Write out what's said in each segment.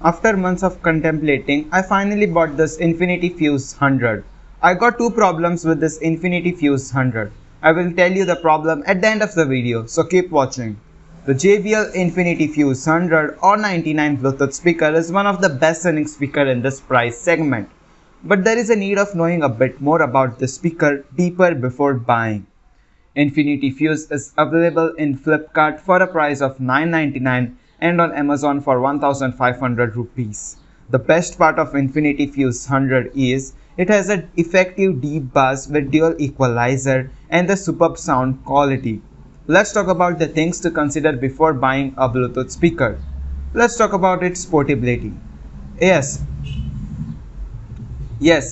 After months of contemplating, I finally bought this Infinity Fuze 100. I got two problems with this Infinity Fuze 100. I will tell you the problem at the end of the video, so keep watching. The JBL Infinity Fuze 100 or 99 Bluetooth speaker is one of the best selling speaker in this price segment. But there is a need of knowing a bit more about the speaker deeper before buying. Infinity Fuze is available in Flipkart for a price of $9.99 and on Amazon for 1,500 rupees. The best part of Infinity Fuze 100 is it has an effective deep bass with dual equalizer and the superb sound quality. Let's talk about the things to consider before buying a Bluetooth speaker. Let's talk about its portability. Yes,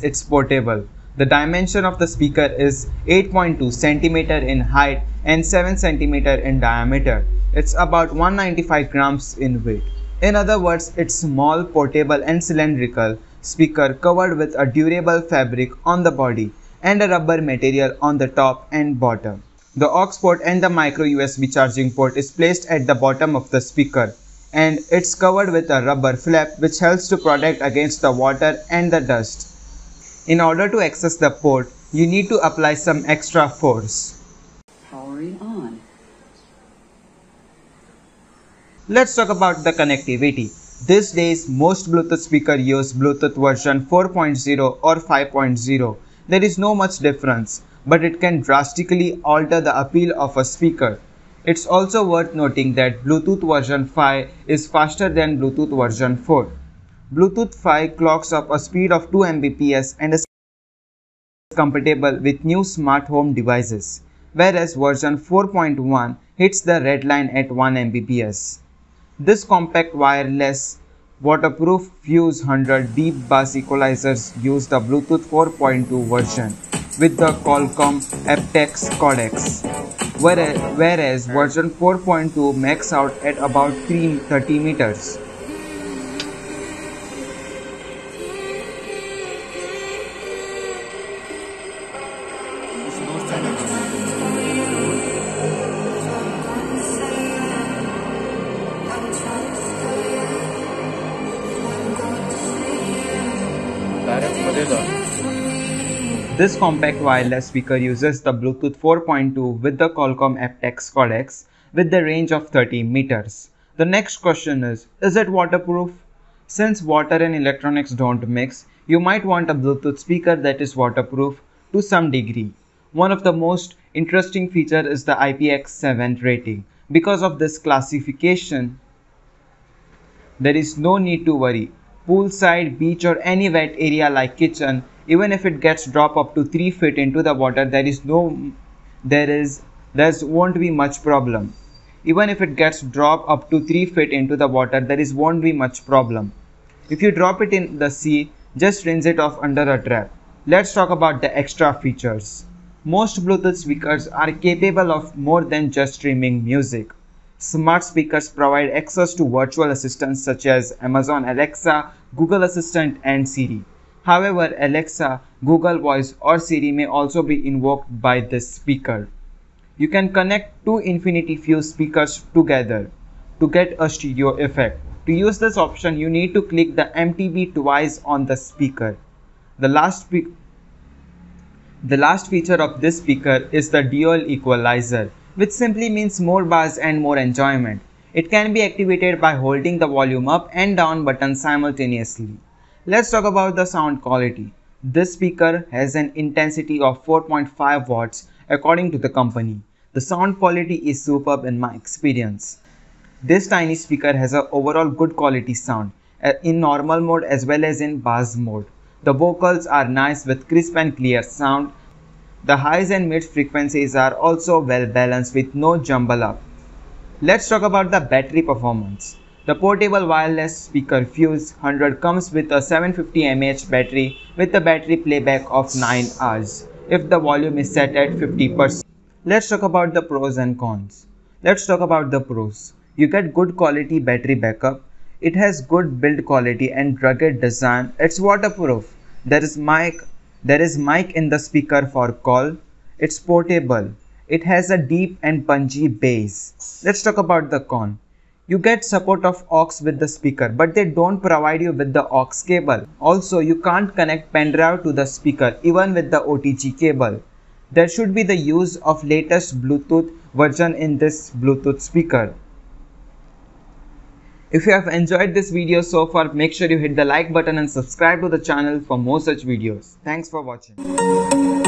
it's portable. The dimension of the speaker is 8.2 cm in height and 7 cm in diameter. It's about 195 grams in weight. In other words, it's small, portable and cylindrical speaker covered with a durable fabric on the body and a rubber material on the top and bottom. The aux port and the micro USB charging port is placed at the bottom of the speaker, and it's covered with a rubber flap which helps to protect against the water and the dust. In order to access the port, you need to apply some extra force. Powering on. Let's talk about the connectivity. These days, most Bluetooth speakers use Bluetooth version 4.0 or 5.0. There is no much difference, but it can drastically alter the appeal of a speaker. It's also worth noting that Bluetooth version 5 is faster than Bluetooth version 4. Bluetooth 5 clocks up a speed of 2 Mbps and is compatible with new smart home devices, whereas version 4.1 hits the red line at 1 Mbps. This compact wireless waterproof Fuze 100 deep bass equalizers use the Bluetooth 4.2 version with the Qualcomm aptX codecs, whereas version 4.2 max out at about 30 meters. This compact wireless speaker uses the Bluetooth 4.2 with the Qualcomm aptX codecs with the range of 30 meters. The next question is it waterproof? Since water and electronics don't mix, you might want a Bluetooth speaker that is waterproof to some degree. One of the most interesting features is the IPX7 rating. Because of this classification, there is no need to worry. Poolside, beach or any wet area like kitchen, even if it gets dropped up to 3 feet into the water, there won't be much problem. Even if it gets dropped up to 3 feet into the water, won't be much problem. If you drop it in the sea, just rinse it off under a trap. Let's talk about the extra features. Most Bluetooth speakers are capable of more than just streaming music. Smart speakers provide access to virtual assistants such as Amazon Alexa, Google Assistant and Siri. However, Alexa, Google Voice or Siri may also be invoked by this speaker. You can connect two Infinity Fuze speakers together to get a stereo effect. To use this option, you need to click the MTB twice on the speaker. The last feature of this speaker is the Dual Equalizer, which simply means more bass and more enjoyment. It can be activated by holding the volume up and down button simultaneously. Let's talk about the sound quality. This speaker has an intensity of 4.5 watts according to the company. The sound quality is superb in my experience. This tiny speaker has an overall good quality sound in normal mode as well as in bass mode. The vocals are nice with crisp and clear sound. The highs and mid frequencies are also well balanced with no jumble up. Let's talk about the battery performance. The portable wireless speaker Fuze 100 comes with a 750 mAh battery with a battery playback of 9 hours if the volume is set at 50%. Let's talk about the pros and cons. Let's talk about the pros. You get good quality battery backup. It has good build quality and rugged design. It's waterproof. There is mic in the speaker for call. It's portable. It has a deep and punchy bass. Let's talk about the con. You get support of aux with the speaker, but they don't provide you with the aux cable. Also, you can't connect pen drive to the speaker even with the OTG cable. There should be the use of latest Bluetooth version in this Bluetooth speaker. If you have enjoyed this video so far, make sure you hit the like button and subscribe to the channel for more such videos. Thanks for watching.